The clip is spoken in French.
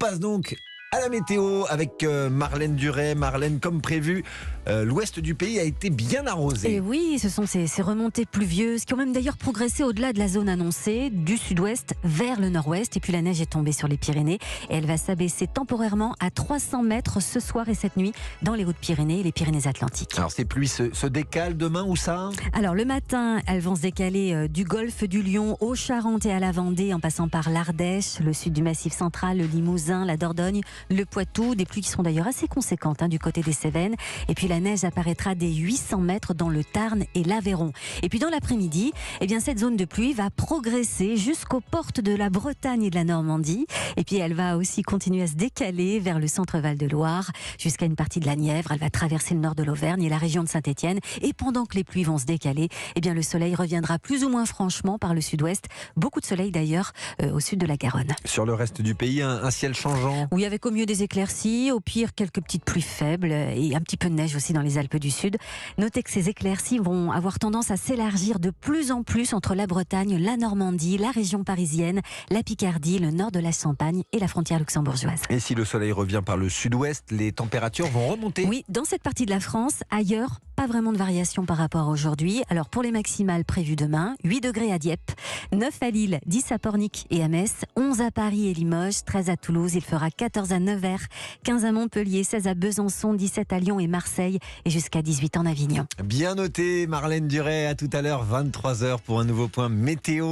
passe donc à la météo avec Marlène Duret. Marlène, comme prévu, l'ouest du pays a été bien arrosé. Et oui, ce sont ces remontées pluvieuses qui ont même d'ailleurs progressé au-delà de la zone annoncée, du sud-ouest vers le nord-ouest. Et puis la neige est tombée sur les Pyrénées et elle va s'abaisser temporairement à 300 mètres ce soir et cette nuit dans les Hautes-Pyrénées et les Pyrénées-Atlantiques. Alors ces pluies se décalent demain ou ça? Alors le matin, elles vont se décaler du golfe du Lion aux Charentes et à la Vendée en passant par l'Ardèche, le sud du Massif central, le Limousin, la Dordogne, le Poitou, des pluies qui sont d'ailleurs assez conséquentes du côté des Cévennes. Et puis la neige apparaîtra des 800 mètres dans le Tarn et l'Aveyron. Et puis dans l'après-midi, cette zone de pluie va progresser jusqu'aux portes de la Bretagne et de la Normandie. Et puis elle va aussi continuer à se décaler vers le centre Val-de-Loire jusqu'à une partie de la Nièvre. Elle va traverser le nord de l'Auvergne et la région de Saint-Étienne. Et pendant que les pluies vont se décaler, le soleil reviendra plus ou moins franchement par le sud-ouest. Beaucoup de soleil d'ailleurs au sud de la Garonne. Sur le reste du pays, un ciel changeant. Oui, avec au mieux des éclaircies, au pire quelques petites pluies faibles et un petit peu de neige aussi dans les Alpes du Sud. Notez que ces éclaircies vont avoir tendance à s'élargir de plus en plus entre la Bretagne, la Normandie, la région parisienne, la Picardie, le nord de la Champagne et la frontière luxembourgeoise. Et si le soleil revient par le sud-ouest, les températures vont remonter. Oui, dans cette partie de la France, ailleurs, pas vraiment de variation par rapport à aujourd'hui. Alors pour les maximales prévues demain, 8 degrés à Dieppe, 9 à Lille, 10 à Pornic et à Metz, 11 à Paris et Limoges, 13 à Toulouse, il fera 14 à Nevers, 15 à Montpellier, 16 à Besançon, 17 à Lyon et Marseille et jusqu'à 18 en Avignon. Bien noté, Marlène Duret, à tout à l'heure, 23h pour un nouveau point météo.